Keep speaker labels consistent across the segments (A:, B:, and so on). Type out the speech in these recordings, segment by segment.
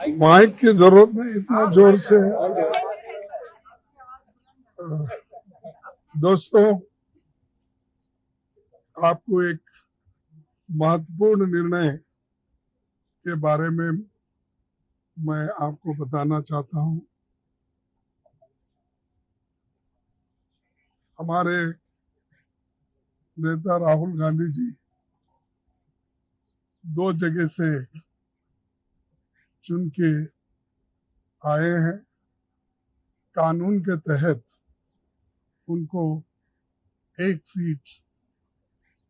A: Mic की जरूरत नहीं इतना जोर से। दोस्तों, आपको एक महत्वपूर्ण निर्णय के बारे में मैं आपको बताना चाहता हूं। हमारे नेता राहुल गांधी जी 2 जगह से चुन के आए हैं। कानून के तहत उनको एक सीट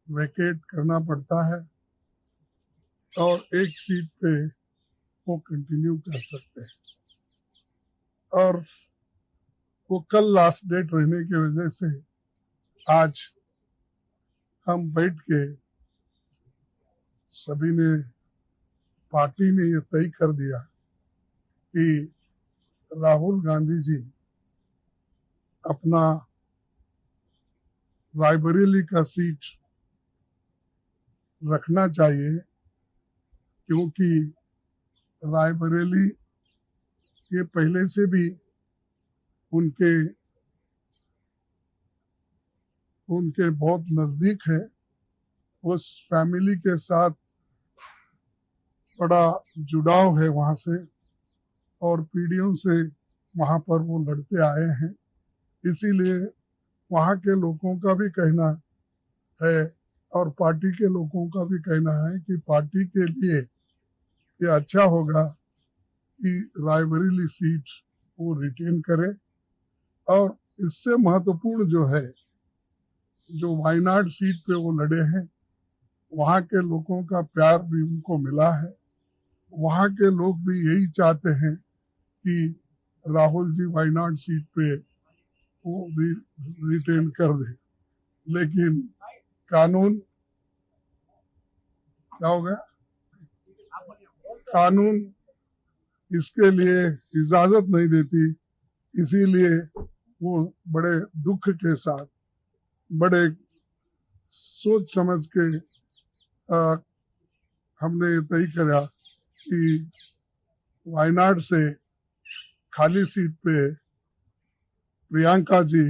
A: वैकेट करना पड़ता है और एक सीट पे वो कंटिन्यू कर सकते हैं। और वो कल लास्ट डेट रहने की वजह से आज हम बैठ के सभी ने, पार्टी ने ये तय कर दिया कि राहुल गांधी जी अपना रायबरेली का सीट रखना चाहिए, क्योंकि रायबरेली ये पहले से भी उनके बहुत नजदीक है। उस फैमिली के साथ बड़ा जुड़ाव है वहां से, और पीढ़ियों से वहां पर वो लड़ते आए हैं। इसीलिए वहां के लोगों का भी कहना है और पार्टी के लोगों का भी कहना है कि पार्टी के लिए ये अच्छा होगा कि रायबरेली सीट वो रिटेन करे। और इससे महत्वपूर्ण जो है, जो वायनाड सीट पे वो लड़े हैं, वहां के लोगों का प्यार भी उनको मिला है। वहां के लोग भी यही चाहते हैं कि राहुल जी वायनाड सीट पे वो रिटेन कर दे। लेकिन कानून क्या हो गया, कानून इसके लिए इजाजत नहीं देती। इसीलिए वो बड़े दुख के साथ, बड़े सोच समझ के हमने तय करा कि वायनाड से खाली सीट पे प्रियंका जी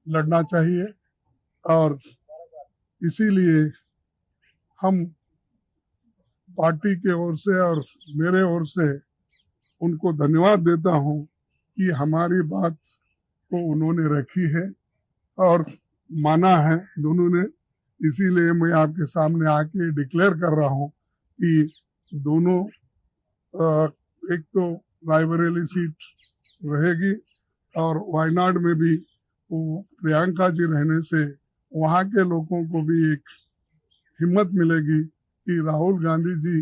A: लड़ना चाहिए। और इसीलिए हम पार्टी के ओर से और मेरे ओर से उनको धन्यवाद देता हूं कि हमारी बात को उन्होंने रखी है और माना है दोनों ने। इसीलिए मैं आपके सामने आके डिक्लेयर कर रहा हूं कि दोनों, एक तो रायबरेली सीट रहेगी और वायनाड में भी वो प्रियंका जी रहने से वहां के लोगों को भी एक हिम्मत मिलेगी कि राहुल गांधी जी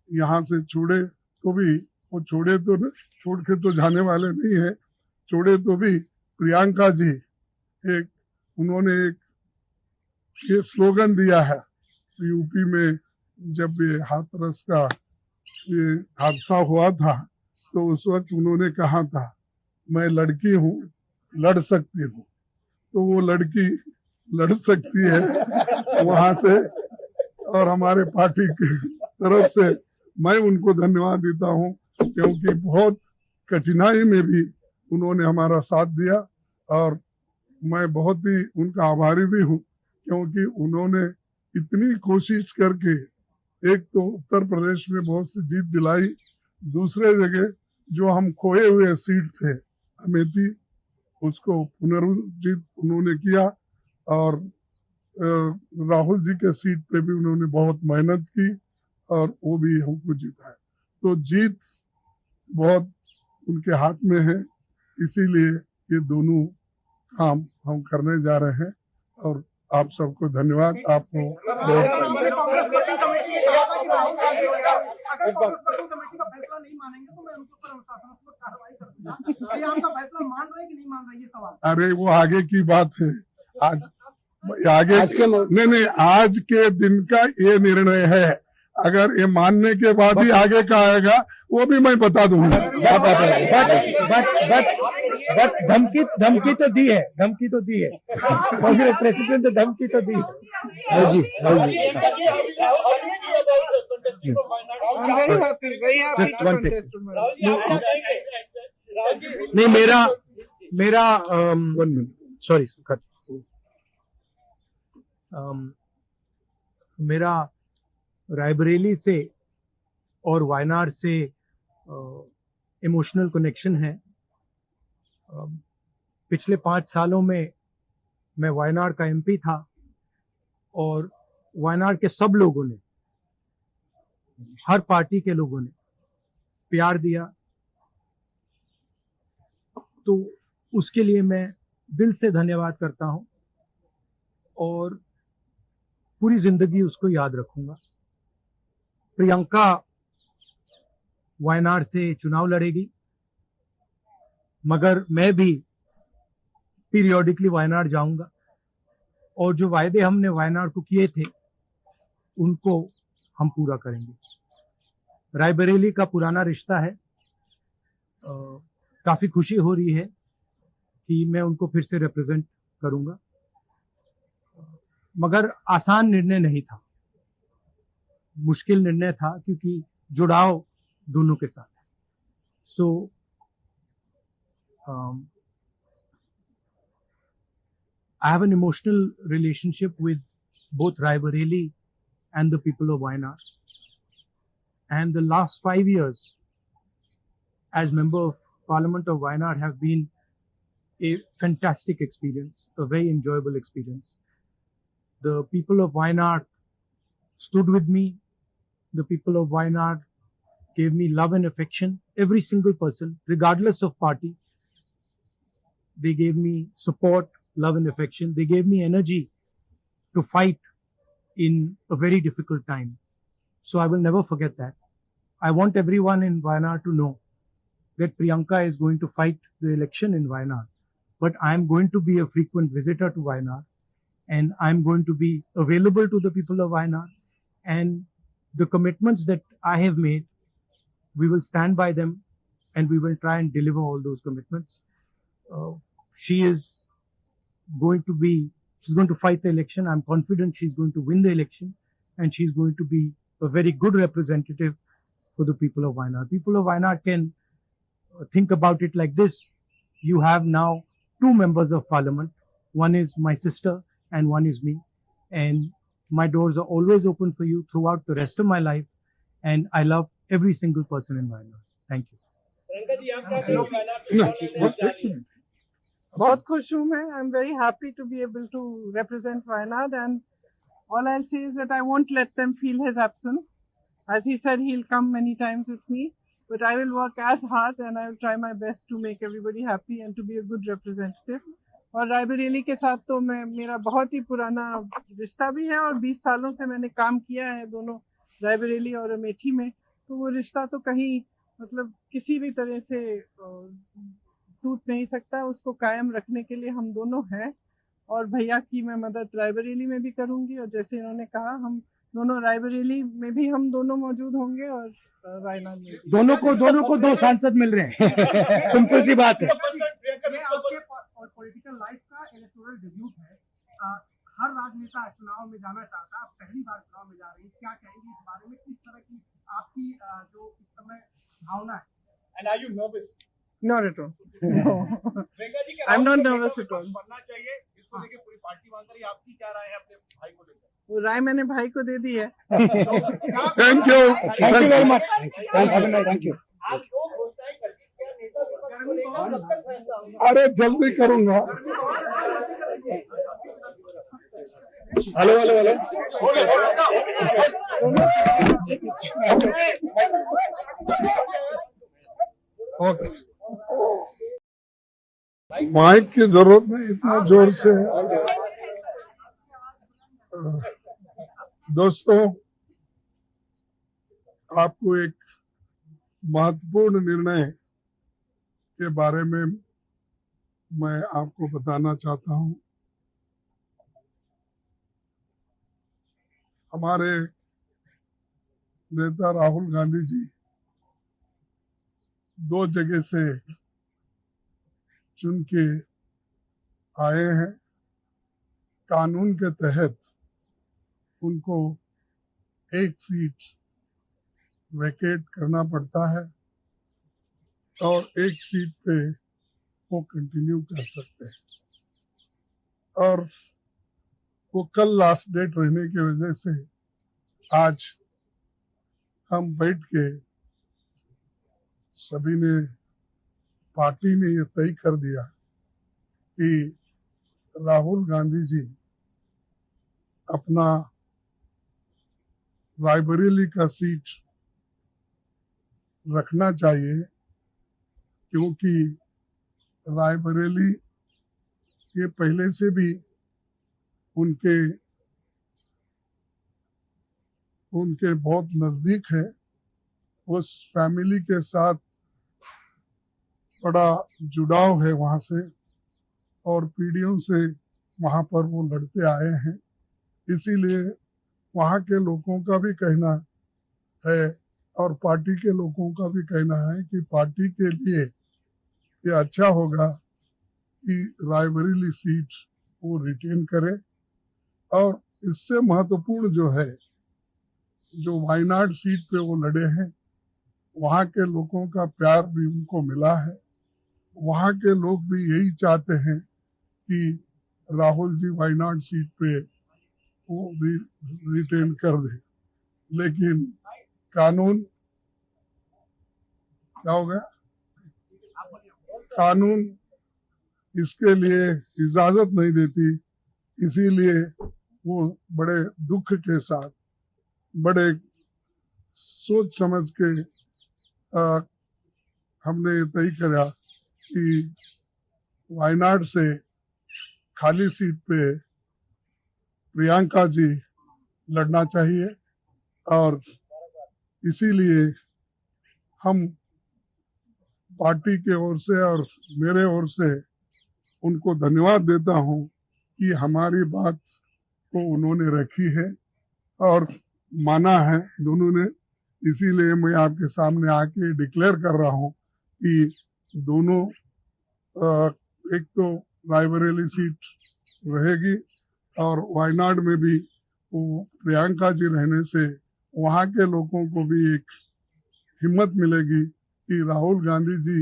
A: यहाँ से छोड़े तो भी, वो छोड़े तो छोड़ के तो जाने वाले नहीं है, छोड़े तो भी प्रियंका जी उन्होंने एक ये स्लोगन दिया है। यूपी में जब ये हाथरस का ये हादसा हुआ था तो उस वक्त उन्होंने कहा था, मैं लड़की हूँ, लड़ सकती हूँ। तो वो लड़की लड़ सकती है वहां से। और हमारे पार्टी की तरफ से मैं उनको धन्यवाद देता हूँ, क्योंकि बहुत कठिनाई में भी उन्होंने हमारा साथ दिया। और मैं बहुत ही उनका आभारी भी हूँ, क्योंकि उन्होंने इतनी कोशिश करके एक तो उत्तर प्रदेश में बहुत सी जीत दिलाई, दूसरे जगह जो हम खोए हुए सीट थे अमेठी, उसको पुनर्जीत उन्होंने किया। और राहुल जी के सीट पे भी उन्होंने बहुत मेहनत की और वो भी हमको जीता है। तो जीत बहुत उनके हाथ में है। इसीलिए ये दोनों काम हम करने जा रहे हैं। और आप सबको धन्यवाद। आपको अरे वो आगे की बात है। आज के नहीं, आज के दिन का ये निर्णय है। अगर ये मानने के बाद ही आगे का आएगा वो भी मैं बता दूंगा।
B: बट धमकी तो दी है, कांग्रेस प्रेसिडेंट ने धमकी तो दी है। जी नहीं, मेरा सॉरी मेरा रायबरेली से और वायनाड से इमोशनल कनेक्शन है। पिछले 5 सालों में मैं वायनाड का एमपी था और वायनाड के सब लोगों ने, हर पार्टी के लोगों ने प्यार दिया, तो उसके लिए मैं दिल से धन्यवाद करता हूं और पूरी जिंदगी उसको याद रखूंगा। प्रियंका वायनाड से चुनाव लड़ेगी, मगर मैं भी पीरियोडिकली वायनाड जाऊंगा और जो वायदे हमने वायनाड को किए थे उनको हम पूरा करेंगे। रायबरेली का पुराना रिश्ता है, काफी खुशी हो रही है कि मैं उनको फिर से रिप्रेजेंट करूंगा, मगर आसान निर्णय नहीं था, मुश्किल निर्णय था क्योंकि जुड़ाव दोनों के साथ है। सो I have an emotional relationship with both Raebareli and the people of Wayanad. And the last 5 years as member of Parliament of Wayanad have been a fantastic experience, a very enjoyable experience. The people of Wayanad stood with me. The people of Wayanad gave me love and affection. Every single person, regardless of party, they gave me support, love and affection. They gave me energy to fight in a very difficult time. So I will never forget that. I want everyone in Wayanad to know that Priyanka is going to fight the election in Wayanad, but I am going to be a frequent visitor to Wayanad, and I am going to be available to the people of Wayanad, and the commitments that I have made, we will stand by them and we will try and deliver all those commitments. She's going to fight the election. I'm confident she's going to win the election, and she's going to be a very good representative for the people of Wayanad. People of Wayanad can think about it like this. You have now 2 members of parliament. One is my sister and one is me. And my doors are always open for you throughout the rest of my life. And I love every single person in Wayanad. Thank you.
C: बहुत खुश हूँ मैं. I'm very happy to be able to represent Wayanad, and all I'll say is that I won't let them feel his absence. As he said, he'll come many times with me, but I will work as hard and I will try my best to make everybody happy and to be a good representative. और रायबरेली के साथ तो मेरा बहुत ही पुराना रिश्ता भी है और 20 सालों से मैंने काम किया है दोनों रायबरेली और अमेठी में, तो वो रिश्ता तो कहीं मतलब किसी भी तरह से टूट नहीं सकता. उसको कायम रखने के लिए हम दोनों हैं और भैया की मैं मदद रायबरेली में भी करूंगी, और जैसे इन्होंने कहा हम दोनों रायबरेली में भी हम दोनों मौजूद होंगे और वायनाड में
B: दोनों को 2 सांसद मिल रहे हैं. सिंपल सी बात है.
D: पॉलिटिकल लाइफ का इलेक्टोरल डिब्यूट है. हर राजनेता चुनाव में जाना चाहता है, आप पहली बार चुनाव में जा रही है, क्या कहेंगे इस बारे में? किस तरह की आपकी जो इस समय भावना है? And are you nervous?
C: Not at all. No. I'm not nervous at all.
D: बनना चाहिए इसको लेके पूरी पार्टी मान रही है. आपकी क्या राय है अपने भाई को लेकर?
C: वो राय मैंने भाई को दे दी है.
A: Thank you
B: very much. Thank you.
A: अरे जल्दी करूंगा.
B: हेलो.
A: ओके, माइक की जरूरत नहीं इतना जोर से. दोस्तों, आपको एक महत्वपूर्ण निर्णय के बारे में मैं आपको बताना चाहता हूं. हमारे नेता राहुल गांधी जी 2 जगह से चुन के आए हैं। कानून के तहत उनको एक सीट वैकेट करना पड़ता है और एक सीट पे वो कंटिन्यू कर सकते हैं। और वो कल लास्ट डेट रहने की वजह से आज हम बैठ के सभी ने, पार्टी ने ये तय कर दिया कि राहुल गांधी जी अपना रायबरेली का सीट रखना चाहिए, क्योंकि रायबरेली ये पहले से भी उनके बहुत नजदीक है। उस फैमिली के साथ बड़ा जुड़ाव है वहां से, और पीढ़ियों से वहां पर वो लड़ते आए हैं। इसीलिए वहां के लोगों का भी कहना है और पार्टी के लोगों का भी कहना है कि पार्टी के लिए ये अच्छा होगा कि रायबरेली सीट वो रिटेन करे। और इससे महत्वपूर्ण जो है, जो वायनाड सीट पे वो लड़े हैं, वहाँ के लोगों का प्यार भी उनको मिला है। वहाँ के लोग भी यही चाहते हैं कि राहुल जी वायनाड सीट पे वो रिटेन कर दे। लेकिन कानून क्या हो गया, कानून इसके लिए इजाजत नहीं देती। इसीलिए वो बड़े दुख के साथ, बड़े सोच समझ के हमने तय किया कि वायनाड से खाली सीट पे प्रियंका जी लड़ना चाहिए। और इसीलिए हम पार्टी के ओर से और मेरे ओर से उनको धन्यवाद देता हूं कि हमारी बात को उन्होंने रखी है और माना है दोनों ने। इसीलिए मैं आपके सामने आके डिक्लेयर कर रहा हूं कि दोनों, एक तो रायबरेली सीट रहेगी और वायनाड में भी वो प्रियंका जी रहने से वहाँ के लोगों को भी एक हिम्मत मिलेगी कि राहुल गांधी जी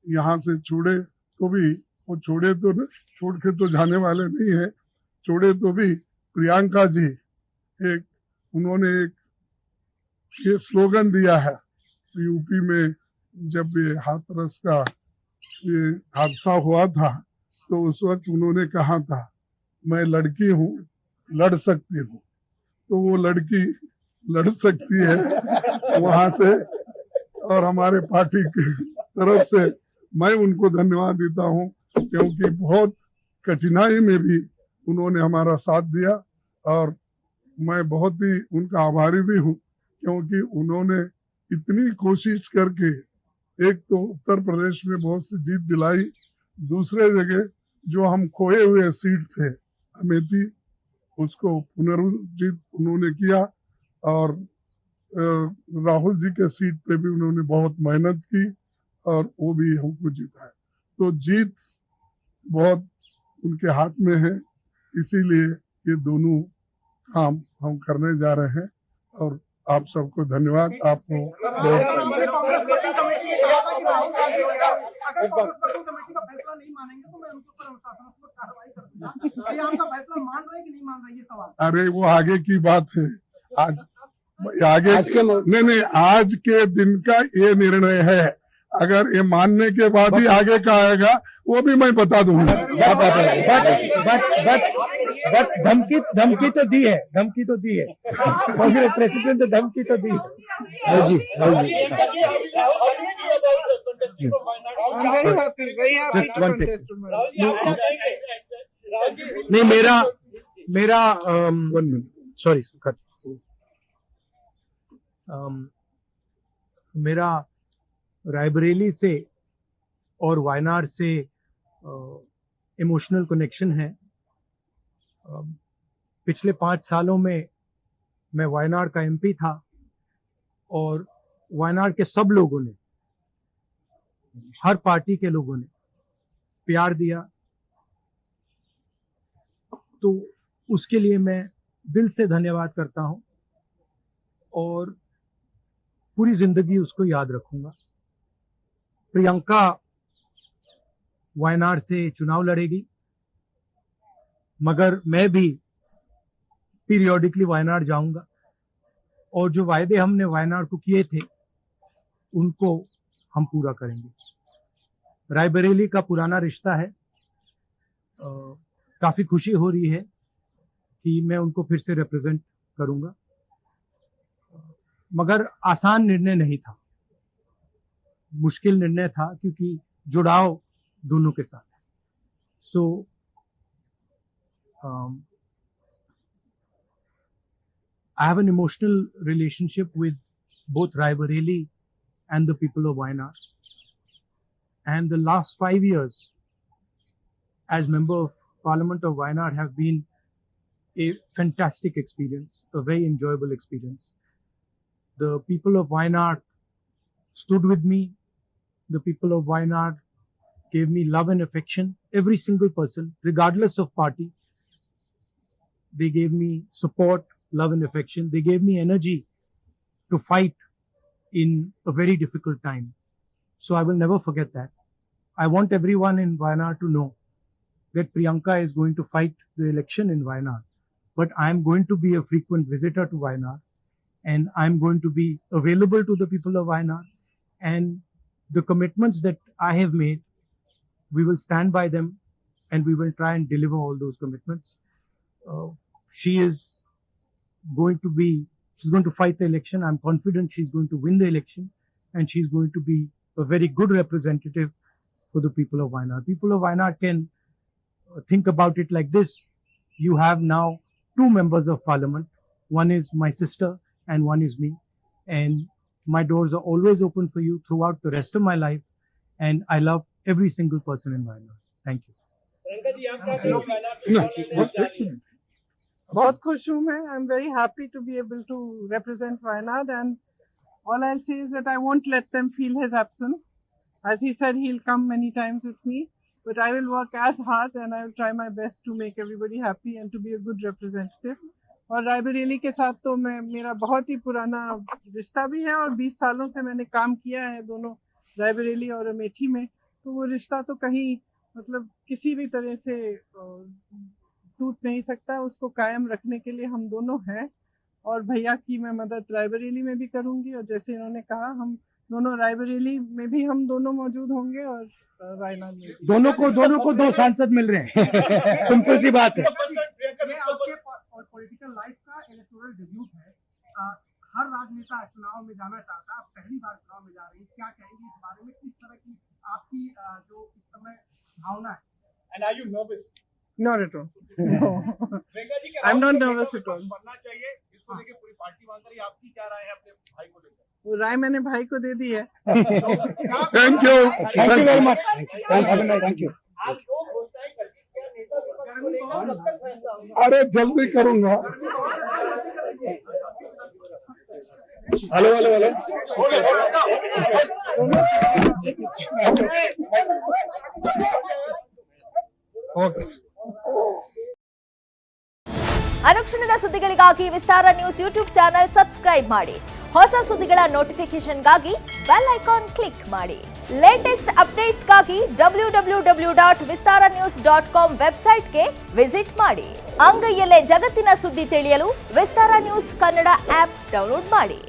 A: यहाँ से छोड़े तो भी, वो छोड़े तो छोड़ के तो जाने वाले नहीं है, छोड़े तो भी प्रियंका जी एक, उन्होंने एक ये स्लोगन दिया है यूपी में, जब ये हाथरस का ये हादसा हुआ था तो उस वक्त उन्होंने कहा था, मैं लड़की हूँ, लड़ सकती हूँ। तो वो लड़की लड़ सकती है वहां से। और हमारे पार्टी की तरफ से मैं उनको धन्यवाद देता हूँ, क्योंकि बहुत कठिनाई में भी उन्होंने हमारा साथ दिया। और मैं बहुत ही उनका आभारी भी हूँ, क्योंकि उन्होंने इतनी कोशिश करके एक तो उत्तर प्रदेश में बहुत सी जीत दिलाई, दूसरे जगह जो हम खोए हुए सीट थे अमेठी, उसको पुनर्जीत उन्होंने किया। और राहुल जी के सीट पे भी उन्होंने बहुत मेहनत की और वो भी हमको जीता है। तो जीत बहुत उनके हाथ में है। इसीलिए ये दोनों काम हम करने जा रहे हैं। और आप सबको धन्यवाद। आपको बहुत
D: अगर कांग्रेस कमेटी का फैसला नहीं मानेंगे तो मैं उनके ऊपर अनुशासनात्मक कार्रवाई करूंगा। ये आपका फैसला मान रहे हैं कि नहीं मान रहे, ये सवाल।
A: अरे वो आगे की बात है। आगे नहीं, आज के दिन का ये निर्णय है। अगर ये मानने के बाद ही आगे का आएगा वो भी मैं बता दूंगा।
B: बट धमकी तो दी है, धमकी तो दी है। प्रेसिडेंट ने धमकी तो दी।
C: I'm very happy to contest tomorrow.
B: नहीं, मेरा सॉरी मेरा रायबरेली से और वायनाड से इमोशनल कनेक्शन है। पिछले 5 सालों में मैं वायनाड का एमपी था और वायनाड के सब लोगों ने, हर पार्टी के लोगों ने प्यार दिया, तो उसके लिए मैं दिल से धन्यवाद करता हूं और पूरी जिंदगी उसको याद रखूंगा। प्रियंका वायनाड से चुनाव लड़ेगी, मगर मैं भी पीरियोडिकली वायनाड जाऊंगा और जो वायदे हमने वायनाड को किए थे उनको हम पूरा करेंगे। रायबरेली का पुराना रिश्ता है, काफी खुशी हो रही है कि मैं उनको फिर से रिप्रेजेंट करूंगा, मगर आसान निर्णय नहीं था, मुश्किल निर्णय था क्योंकि जुड़ाव दोनों के साथ है। सो I have an emotional relationship with both Raebareli and the people of Wayanad. And the last 5 years as Member of Parliament of Wayanad have been a fantastic experience, a very enjoyable experience. The people of Wayanad stood with me. The people of Wayanad gave me love and affection. Every single person, regardless of party, they gave me support, love and affection. They gave me energy to fight in a very difficult time. So I will never forget that. I want everyone in Wayanad to know that Priyanka is going to fight the election in Wayanad, but I am going to be a frequent visitor to Wayanad, and I am going to be available to the people of Wayanad, and the commitments that I have made, we will stand by them and we will try and deliver all those commitments. She's going to fight the election. I'm confident she's going to win the election, and she's going to be a very good representative for the people of Wayanad. People of Wayanad can think about it like this. You have now 2 members of parliament. One is my sister and one is me. And my doors are always open for you throughout the rest of my life. And I love every single person in Wayanad. Thank you.
C: बहुत खुश हूँ मैं. I'm very happy to be able to represent Wayanad, and all I'll say is that I won't let them feel his absence. As he said, he'll come many times with me, but I will work as hard and I will try my best to make everybody happy and to be a good representative. और रायबरेली के साथ तो मेरा बहुत ही पुराना रिश्ता भी है और 20 सालों से मैंने काम किया है दोनों रायबरेली और अमेठी में, तो वो रिश्ता तो कहीं मतलब किसी भी तरह से टूट नहीं सकता. उसको कायम रखने के लिए हम दोनों हैं और भैया की मैं मदद रायबरेली में भी करूंगी, और जैसे इन्होंने कहा हम दोनों रायबरेली में भी हम दोनों मौजूद होंगे और वायनाड में
B: दोनों को 2 सांसद मिल रहे हैं. सिंपल सी बात है.
D: पॉलिटिकल लाइफ का इलेक्टोरल डेब्यूट है. हर राजनेता चुनाव में जाना चाहता है, आप पहली बार चुनाव में जा रही है, क्या कहेंगे इस बारे में? किस तरह की आपकी जो इस समय भावना है? And are you nervous?
C: Not at all. No. I'm not nervous at all.
D: बनना चाहिए इसको लेके पूरी पार्टी मान रही है. आपकी क्या राय है अपने भाई को लेकर?
C: वो राय मैंने भाई को दे दी है.
A: Thank you very much.
B: Thank you.
D: आप दो घोषणाएं करके क्या नेता विपक्ष को लेकर कब तक फैसला होगा?
A: अरे जल्दी करूंगा. हेलो. ओके.
E: ಅನುಕ್ಷಣದ ಸುದ್ದಿಗಳಿಗಾಗಿ ವಿಸ್ತಾರ ನ್ಯೂಸ್ ಯೂಟ್ಯೂಬ್ ಚಾನೆಲ್ ಸಬ್ಸ್ಕ್ರೈಬ್ ಮಾಡಿ. ಹೊಸ ಸುದ್ದಿಗಳ ನೋಟಿಫಿಕೇಶನ್ಗಾಗಿ ಬೆಲ್ ಐಕಾನ್ ಕ್ಲಿಕ್ ಮಾಡಿ. ಲೇಟೆಸ್ಟ್ ಅಪ್ಡೇಟ್ಸ್ಗಾಗಿ www.vistaranews.com ವೆಬ್ಸೈಟ್ಗೆ ವಿಸಿಟ್ ಮಾಡಿ. ಅಂಗೈಯಲ್ಲೇ ಜಗತ್ತಿನ ಸುದ್ದಿ ತಿಳಿಯಲು ವಿಸ್ತಾರ ನ್ಯೂಸ್ ಕನ್ನಡ ಆಪ್ ಡೌನ್ಲೋಡ್ ಮಾಡಿ.